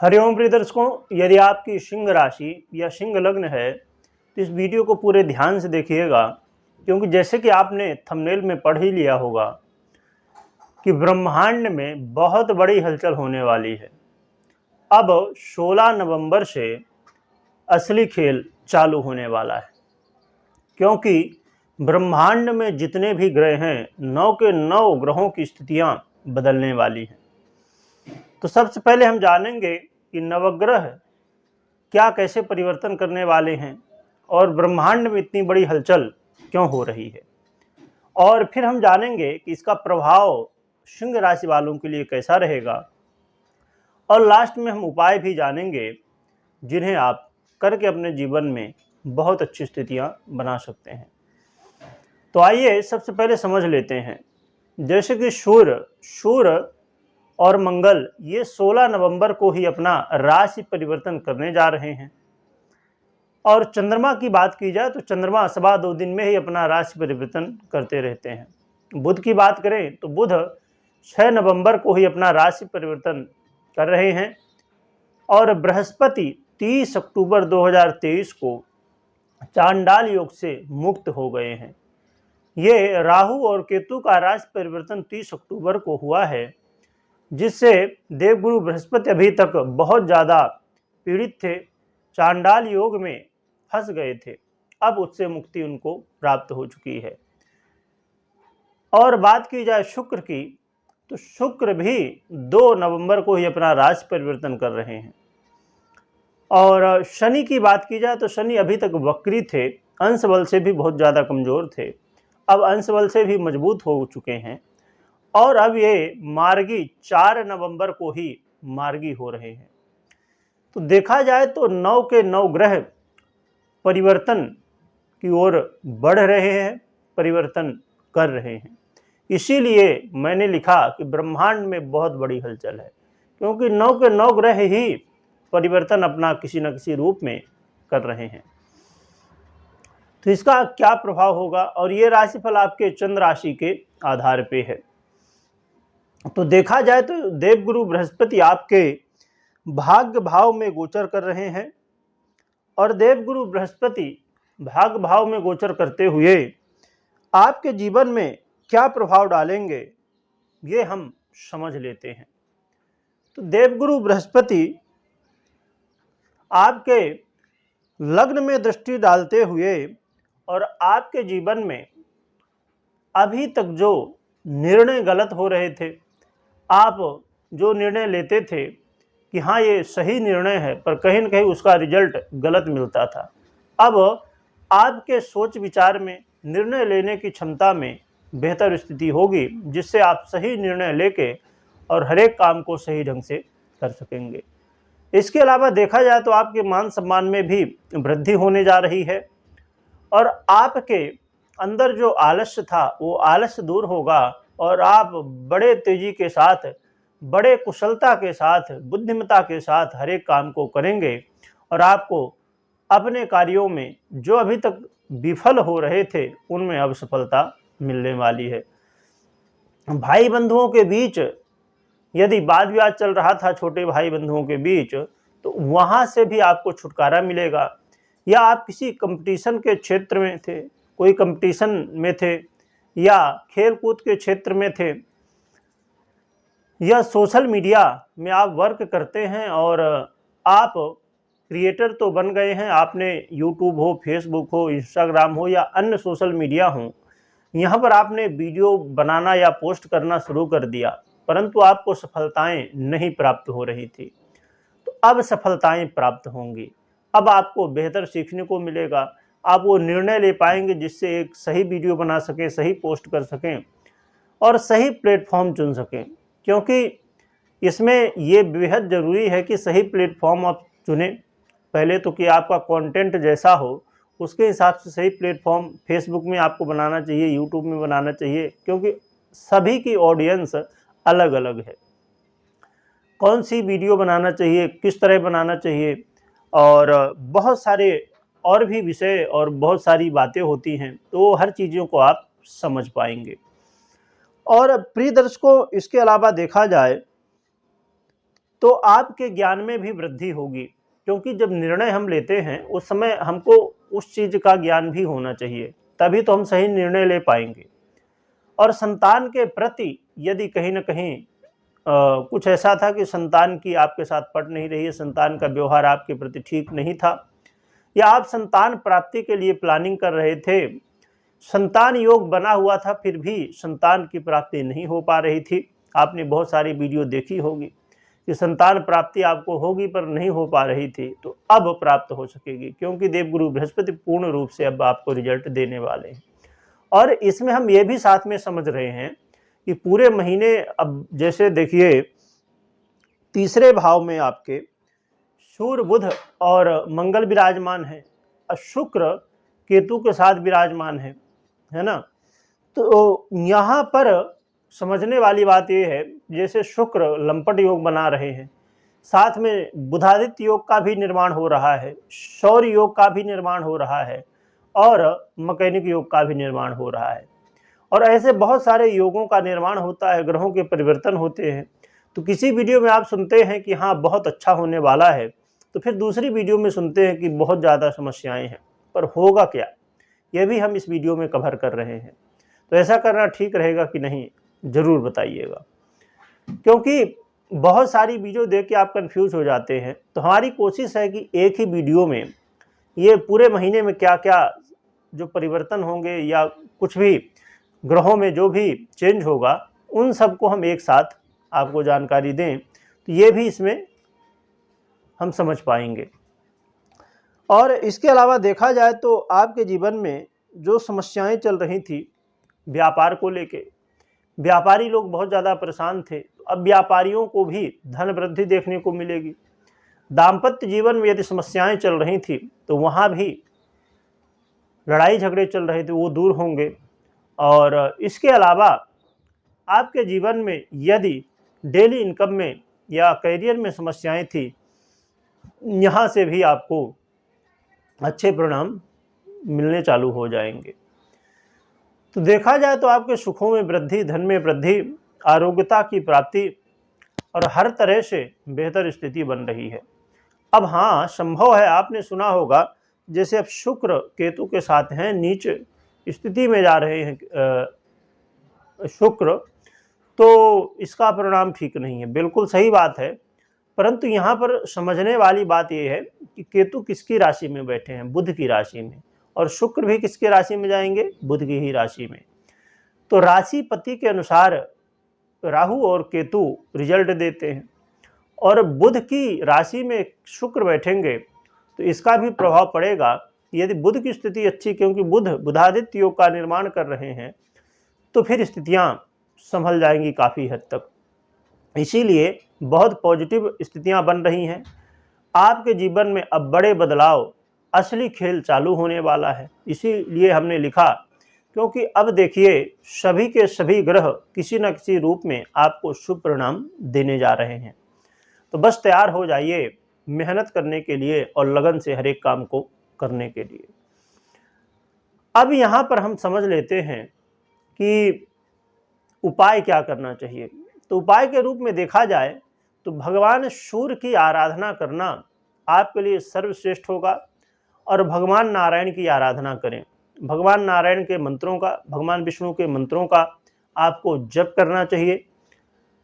हरिओम प्रिय दर्शकों, यदि आपकी सिंह राशि या सिंह लग्न है तो इस वीडियो को पूरे ध्यान से देखिएगा, क्योंकि जैसे कि आपने थंबनेल में पढ़ ही लिया होगा कि ब्रह्मांड में बहुत बड़ी हलचल होने वाली है। अब 16 नवंबर से असली खेल चालू होने वाला है, क्योंकि ब्रह्मांड में जितने भी ग्रह हैं 9 के 9 ग्रहों की स्थितियां बदलने वाली हैं। तो सबसे पहले हम जानेंगे कि नवग्रह क्या कैसे परिवर्तन करने वाले हैं और ब्रह्मांड में इतनी बड़ी हलचल क्यों हो रही है, और फिर हम जानेंगे कि इसका प्रभाव सिंह राशि वालों के लिए कैसा रहेगा, और लास्ट में हम उपाय भी जानेंगे जिन्हें आप करके अपने जीवन में बहुत अच्छी स्थितियां बना सकते हैं। तो आइए सबसे पहले समझ लेते हैं। जैसे कि सूर्य और मंगल ये 16 नवंबर को ही अपना राशि परिवर्तन करने जा रहे हैं, और चंद्रमा की बात की जाए तो चंद्रमा सवा 2 दिन में ही अपना राशि परिवर्तन करते रहते हैं। बुध की बात करें तो बुध 6 नवंबर को ही अपना राशि परिवर्तन कर रहे हैं, और बृहस्पति 30 अक्टूबर 2023 को चांडाल योग से मुक्त हो गए हैं। ये राहु और केतु का राशि परिवर्तन 30 अक्टूबर को हुआ है, जिससे देवगुरु बृहस्पति अभी तक बहुत ज़्यादा पीड़ित थे, चांडाल योग में फंस गए थे। अब उससे मुक्ति उनको प्राप्त हो चुकी है। और बात की जाए शुक्र की, तो शुक्र भी 2 नवंबर को ही अपना राशि परिवर्तन कर रहे हैं। और शनि की बात की जाए तो शनि अभी तक वक्री थे, अंश बल से भी बहुत ज़्यादा कमज़ोर थे, अब अंश बल से भी मजबूत हो चुके हैं, और अब ये मार्गी 4 नवंबर को ही मार्गी हो रहे हैं। तो देखा जाए तो 9 के 9 ग्रह परिवर्तन की ओर बढ़ रहे हैं, परिवर्तन कर रहे हैं। इसीलिए मैंने लिखा कि ब्रह्मांड में बहुत बड़ी हलचल है, क्योंकि 9 के 9 ग्रह ही परिवर्तन अपना किसी न किसी रूप में कर रहे हैं। तो इसका क्या प्रभाव होगा, और ये राशिफल आपके चंद्र राशि के आधार पे है। तो देखा जाए तो देवगुरु बृहस्पति आपके भाग्य भाव में गोचर कर रहे हैं, और देवगुरु बृहस्पति भाग्य भाव में गोचर करते हुए आपके जीवन में क्या प्रभाव डालेंगे ये हम समझ लेते हैं। तो देवगुरु बृहस्पति आपके लग्न में दृष्टि डालते हुए और आपके जीवन में अभी तक जो निर्णय गलत हो रहे थे, आप जो निर्णय लेते थे कि हाँ ये सही निर्णय है, पर कहीं न कहीं उसका रिजल्ट गलत मिलता था, अब आपके सोच विचार में, निर्णय लेने की क्षमता में बेहतर स्थिति होगी, जिससे आप सही निर्णय लेके और हर एक काम को सही ढंग से कर सकेंगे। इसके अलावा देखा जाए तो आपके मान सम्मान में भी वृद्धि होने जा रही है, और आपके अंदर जो आलस्य था वो आलस्य दूर होगा, और आप बड़े तेजी के साथ, बड़े कुशलता के साथ, बुद्धिमत्ता के साथ हर एक काम को करेंगे, और आपको अपने कार्यों में जो अभी तक विफल हो रहे थे उनमें अब सफलता मिलने वाली है। भाई बंधुओं के बीच यदि वाद विवाद चल रहा था, छोटे भाई बंधुओं के बीच, तो वहाँ से भी आपको छुटकारा मिलेगा। या आप किसी कंपटीशन के क्षेत्र में थे, कोई कंपटीशन में थे, या खेल कूद के क्षेत्र में थे, या सोशल मीडिया में आप वर्क करते हैं और आप क्रिएटर तो बन गए हैं, आपने यूट्यूब हो, फेसबुक हो, इंस्टाग्राम हो या अन्य सोशल मीडिया हो, यहाँ पर आपने वीडियो बनाना या पोस्ट करना शुरू कर दिया, परंतु आपको सफलताएं नहीं प्राप्त हो रही थी। तो अब सफलताएं प्राप्त होंगी, अब आपको बेहतर सीखने को मिलेगा, आप वो निर्णय ले पाएंगे जिससे एक सही वीडियो बना सकें, सही पोस्ट कर सकें और सही प्लेटफॉर्म चुन सकें। क्योंकि इसमें ये बेहद ज़रूरी है कि सही प्लेटफॉर्म आप चुनें पहले तो, कि आपका कंटेंट जैसा हो उसके हिसाब से सही प्लेटफॉर्म फेसबुक में आपको बनाना चाहिए, यूट्यूब में बनाना चाहिए, क्योंकि सभी की ऑडियंस अलग अलग है। कौन सी वीडियो बनाना चाहिए, किस तरह बनाना चाहिए, और बहुत सारे और भी विषय और बहुत सारी बातें होती हैं, तो हर चीज़ों को आप समझ पाएंगे। और प्रिय दर्शकों, इसके अलावा देखा जाए तो आपके ज्ञान में भी वृद्धि होगी, क्योंकि जब निर्णय हम लेते हैं उस समय हमको उस चीज़ का ज्ञान भी होना चाहिए, तभी तो हम सही निर्णय ले पाएंगे। और संतान के प्रति यदि कहीं न कहीं कुछ ऐसा था कि संतान की आपके साथ पट नहीं रही है, संतान का व्यवहार आपके प्रति ठीक नहीं था, या आप संतान प्राप्ति के लिए प्लानिंग कर रहे थे, संतान योग बना हुआ था फिर भी संतान की प्राप्ति नहीं हो पा रही थी। आपने बहुत सारी वीडियो देखी होगी कि संतान प्राप्ति आपको होगी पर नहीं हो पा रही थी, तो अब प्राप्त हो सकेगी, क्योंकि देवगुरु बृहस्पति पूर्ण रूप से अब आपको रिजल्ट देने वाले हैं। और इसमें हम ये भी साथ में समझ रहे हैं कि पूरे महीने, अब जैसे देखिए तीसरे भाव में आपके सूर्य बुध और मंगल विराजमान है और शुक्र केतु के साथ विराजमान है ना। तो यहाँ पर समझने वाली बात यह है, जैसे शुक्र लंपट योग बना रहे हैं, साथ में बुधादित्य योग का भी निर्माण हो रहा है, सौर्य योग का भी निर्माण हो रहा है और मैकेनिक योग का भी निर्माण हो रहा है, और ऐसे बहुत सारे योगों का निर्माण होता है, ग्रहों के परिवर्तन होते हैं। तो किसी वीडियो में आप सुनते हैं कि हाँ बहुत अच्छा होने वाला है, तो फिर दूसरी वीडियो में सुनते हैं कि बहुत ज़्यादा समस्याएं हैं, पर होगा क्या, यह भी हम इस वीडियो में कवर कर रहे हैं। तो ऐसा करना ठीक रहेगा कि नहीं, ज़रूर बताइएगा, क्योंकि बहुत सारी वीडियो देख के आप कंफ्यूज हो जाते हैं। तो हमारी कोशिश है कि एक ही वीडियो में ये पूरे महीने में क्या क्या जो परिवर्तन होंगे या कुछ भी ग्रहों में जो भी चेंज होगा, उन सबको हम एक साथ आपको जानकारी दें, तो ये भी इसमें हम समझ पाएंगे। और इसके अलावा देखा जाए तो आपके जीवन में जो समस्याएं चल रही थी व्यापार को लेके, व्यापारी लोग बहुत ज़्यादा परेशान थे, अब व्यापारियों को भी धन वृद्धि देखने को मिलेगी। दाम्पत्य जीवन में यदि समस्याएं चल रही थी तो वहाँ भी लड़ाई झगड़े चल रहे थे, वो दूर होंगे। और इसके अलावा आपके जीवन में यदि डेली इनकम में या करियर में समस्याएं थी, यहाँ से भी आपको अच्छे परिणाम मिलने चालू हो जाएंगे। तो देखा जाए तो आपके सुखों में वृद्धि, धन में वृद्धि, आरोग्यता की प्राप्ति और हर तरह से बेहतर स्थिति बन रही है। अब हाँ, संभव है, आपने सुना होगा जैसे अब शुक्र केतु के साथ हैं, नीच स्थिति में जा रहे हैं शुक्र, तो इसका परिणाम ठीक नहीं है, बिल्कुल सही बात है। परंतु यहाँ पर समझने वाली बात यह है कि केतु किसकी राशि में बैठे हैं, बुध की राशि में, और शुक्र भी किसके राशि में जाएंगे, बुध की ही राशि में। तो राशिपति के अनुसार राहु और केतु रिजल्ट देते हैं, और बुध की राशि में शुक्र बैठेंगे तो इसका भी प्रभाव पड़ेगा। यदि बुध की स्थिति अच्छी, क्योंकि बुध बुधादित्य योग का निर्माण कर रहे हैं, तो फिर स्थितियां संभल जाएंगी काफ़ी हद तक। इसीलिए बहुत पॉजिटिव स्थितियां बन रही हैं। आपके जीवन में अब बड़े बदलाव, असली खेल चालू होने वाला है। इसीलिए हमने लिखा, क्योंकि अब देखिए सभी के सभी ग्रह किसी न किसी रूप में आपको शुभ परिणाम देने जा रहे हैं। तो बस तैयार हो जाइए मेहनत करने के लिए और लगन से हर एक काम को करने के लिए। अब यहाँ पर हम समझ लेते हैं कि उपाय क्या करना चाहिए। तो उपाय के रूप में देखा जाए तो भगवान सूर्य की आराधना करना आपके लिए सर्वश्रेष्ठ होगा, और भगवान नारायण की आराधना करें। भगवान नारायण के मंत्रों का, भगवान विष्णु के मंत्रों का आपको जप करना चाहिए,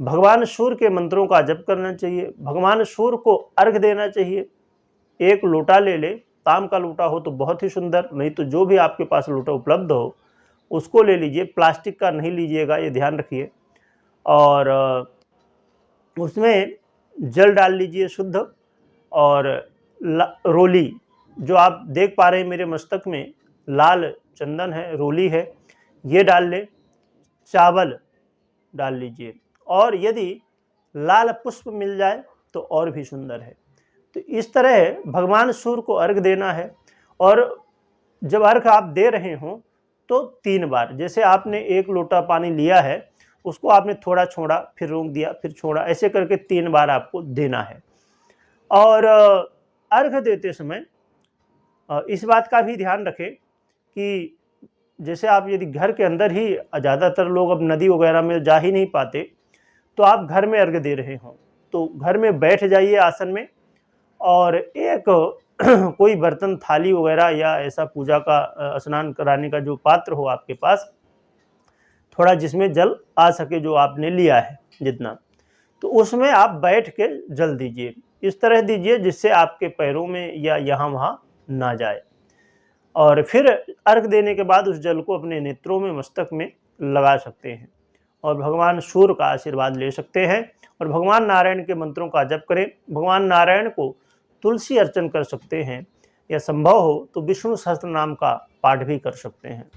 भगवान सूर्य के मंत्रों का जप करना चाहिए, भगवान सूर्य को अर्घ देना चाहिए। एक लोटा ले ले, ताम का लोटा हो तो बहुत ही सुंदर, नहीं तो जो भी आपके पास लोटा उपलब्ध हो उसको ले लीजिए, प्लास्टिक का नहीं लीजिएगा, ये ध्यान रखिए। और उसमें जल डाल लीजिए शुद्ध, और रोली, जो आप देख पा रहे हैं मेरे मस्तक में लाल चंदन है, रोली है, ये डाल ले, चावल डाल लीजिए, और यदि लाल पुष्प मिल जाए तो और भी सुंदर है। तो इस तरह भगवान सूर्य को अर्घ देना है। और जब अर्घ आप दे रहे हों तो 3 बार, जैसे आपने 1 लोटा पानी लिया है, उसको आपने थोड़ा छोड़ा, फिर रोक दिया, फिर छोड़ा, ऐसे करके 3 बार आपको देना है। और अर्घ देते समय इस बात का भी ध्यान रखें कि जैसे आप यदि घर के अंदर ही, ज़्यादातर लोग अब नदी वगैरह में जा ही नहीं पाते, तो आप घर में अर्घ दे रहे हों तो घर में बैठ जाइए आसन में, और एक कोई बर्तन, थाली वगैरह या ऐसा पूजा का स्नान कराने का जो पात्र हो आपके पास, थोड़ा जिसमें जल आ सके जो आपने लिया है जितना, तो उसमें आप बैठ के जल दीजिए। इस तरह दीजिए जिससे आपके पैरों में या यहाँ वहाँ ना जाए। और फिर अर्घ देने के बाद उस जल को अपने नेत्रों में, मस्तक में लगा सकते हैं और भगवान सूर्य का आशीर्वाद ले सकते हैं। और भगवान नारायण के मंत्रों का जप करें। भगवान नारायण को तुलसी अर्चन कर सकते हैं, या संभव हो तो विष्णु सहस्त्र नाम का पाठ भी कर सकते हैं।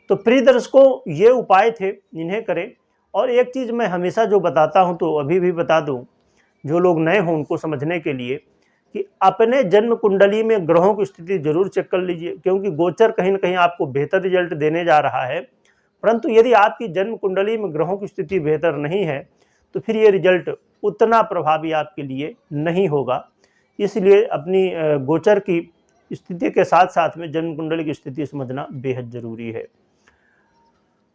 तो प्रिय दर्शकों, ये उपाय थे, इन्हें करें। और एक चीज़ मैं हमेशा जो बताता हूँ, तो अभी भी बता दूँ, जो लोग नए हों उनको समझने के लिए, कि अपने जन्म कुंडली में ग्रहों की स्थिति जरूर चेक कर लीजिए, क्योंकि गोचर कहीं न कहीं आपको बेहतर रिजल्ट देने जा रहा है। परंतु यदि आपकी जन्म कुंडली में ग्रहों की स्थिति बेहतर नहीं है, तो फिर ये रिजल्ट उतना प्रभावी आपके लिए नहीं होगा। इसलिए अपनी गोचर की स्थिति के साथ साथ में जन्म कुंडली की स्थिति समझना बेहद ज़रूरी है।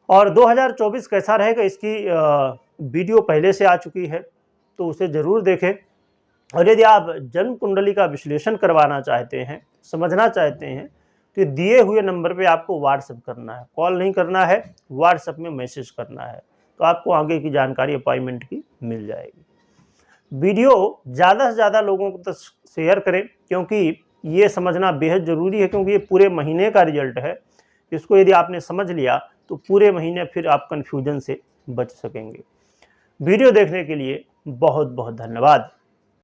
और 2024 कैसा रहेगा, इसकी वीडियो पहले से आ चुकी है, तो उसे ज़रूर देखें। और यदि आप जन्म कुंडली का विश्लेषण करवाना चाहते हैं, समझना चाहते हैं, तो दिए हुए नंबर पे आपको व्हाट्सएप करना है, कॉल नहीं करना है, व्हाट्सएप में मैसेज करना है, तो आपको आगे की जानकारी अपॉइंटमेंट की मिल जाएगी। वीडियो ज़्यादा से ज़्यादा लोगों को तक शेयर करें, क्योंकि ये समझना बेहद ज़रूरी है, क्योंकि ये पूरे महीने का रिजल्ट है। इसको यदि आपने समझ लिया तो पूरे महीने फिर आप कन्फ्यूजन से बच सकेंगे। वीडियो देखने के लिए बहुत बहुत धन्यवाद।